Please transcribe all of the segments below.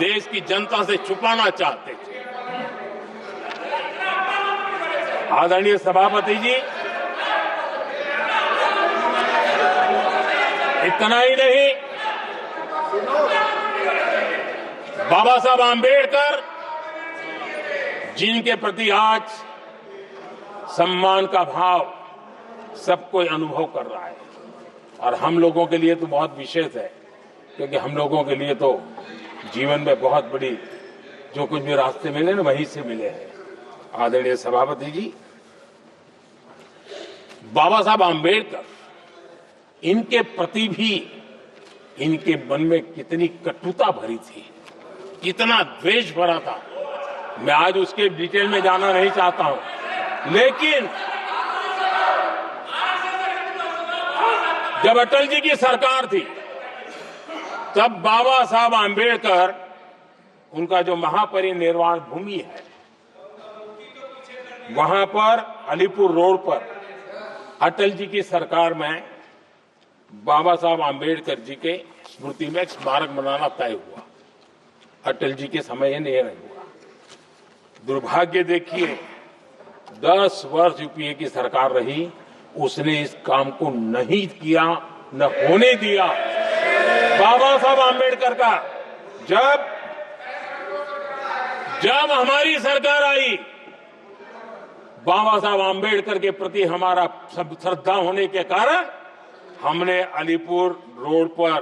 देश की जनता से छुपाना चाहते थे। आदरणीय सभापति जी, इतना ही नहीं, बाबा साहब आंबेडकर जिनके प्रति आज सम्मान का भाव सब कोई अनुभव कर रहा है, और हम लोगों के लिए तो बहुत विशेष है, क्योंकि हम लोगों के लिए तो जीवन में बहुत बड़ी जो कुछ भी रास्ते मिले ना, वहीं से मिले हैं। आदरणीय सभापति जी, बाबा साहब आंबेडकर, इनके प्रति भी इनके मन में कितनी कटुता भरी थी, कितना द्वेष भरा था, मैं आज उसके डिटेल में जाना नहीं चाहता हूं। लेकिन जब अटल जी की सरकार थी, तब बाबा साहब आंबेडकर, उनका जो महापरिनिर्वाण भूमि है, वहां पर अलीपुर रोड पर अटल जी की सरकार में बाबा साहब आंबेडकर जी के स्मृति में एक स्मारक बनाना तय हुआ। अटल जी के समय यह नहीं हुआ। दुर्भाग्य देखिए, 10 वर्ष यूपीए की सरकार रही, उसने इस काम को नहीं किया, न होने दिया। बाबा साहब आंबेडकर का जब हमारी सरकार आई, बाबा साहब आंबेडकर के प्रति हमारा श्रद्धा होने के कारण हमने अलीपुर रोड पर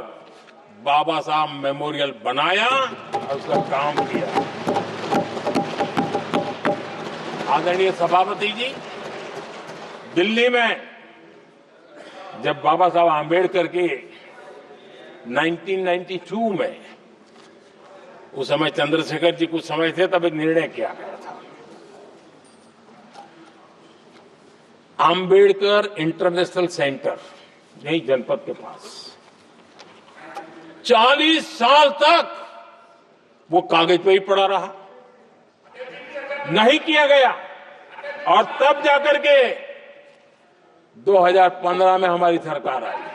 बाबा साहब मेमोरियल बनाया और उसका काम किया। आदरणीय सभापति जी, दिल्ली में जब बाबा साहब आंबेडकर के 1992 में, उस समय चंद्रशेखर जी कुछ समय थे, तब एक निर्णय किया गया था, आंबेडकर इंटरनेशनल सेंटर, यही जनपद के पास 40 साल तक वो कागज पे ही पड़ा रहा, नहीं किया गया। और तब जाकर के 2015 में हमारी सरकार आई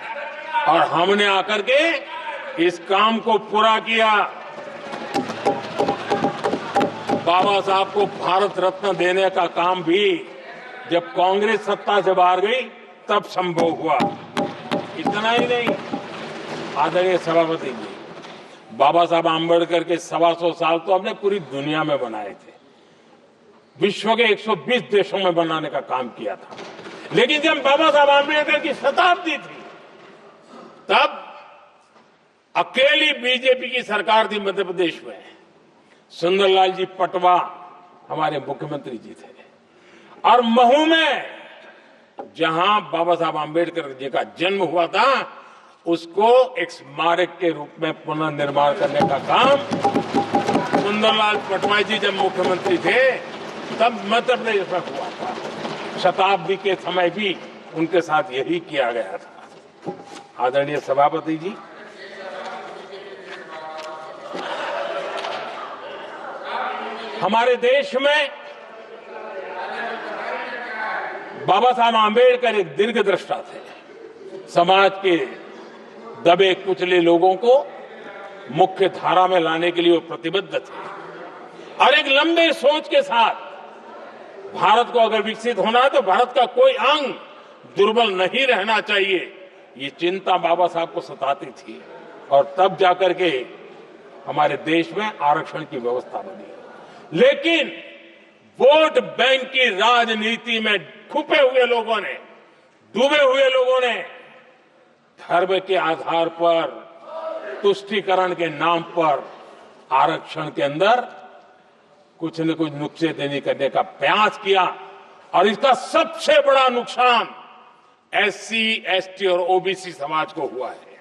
और हमने आकर के इस काम को पूरा किया। बाबा साहब को भारत रत्न देने का काम भी जब कांग्रेस सत्ता से बाहर गई तब संभव हुआ। इतना ही नहीं, आदरणीय सभापति जी, बाबा साहब आंबेडकर के 125 साल तो हमने पूरी दुनिया में बनाए थे, विश्व के 120 देशों में बनाने का काम किया था। लेकिन जब बाबा साहब आंबेडकर की शताब्दी थी, तब अकेली बीजेपी की सरकार थी मध्य प्रदेश में। सुंदरलाल जी पटवा हमारे मुख्यमंत्री जी थे, और महू में जहां बाबा साहब आंबेडकर जी का जन्म हुआ था, उसको एक स्मारक के रूप में पुनर्निर्माण करने का काम सुंदरलाल पटवा जी जब मुख्यमंत्री थे तब मध्य प्रदेश में हुआ था। शताब्दी के समय भी उनके साथ यही किया गया था। आदरणीय सभापति जी, हमारे देश में बाबा साहब आंबेडकर एक दीर्घदृष्टा थे। समाज के दबे कुचले लोगों को मुख्य धारा में लाने के लिए वो प्रतिबद्ध थे, और एक लंबे सोच के साथ भारत को अगर विकसित होना है तो भारत का कोई अंग दुर्बल नहीं रहना चाहिए, ये चिंता बाबा साहब को सताती थी। और तब जाकर के हमारे देश में आरक्षण की व्यवस्था बनी। लेकिन वोट बैंक की राजनीति में छुपे हुए लोगों ने, डूबे हुए लोगों ने धर्म के आधार पर, तुष्टीकरण के नाम पर आरक्षण के अंदर कुछ न कुछ नुक्सेदेनी करने का प्रयास किया, और इसका सबसे बड़ा नुकसान SC, ST और OBC समाज को हुआ है।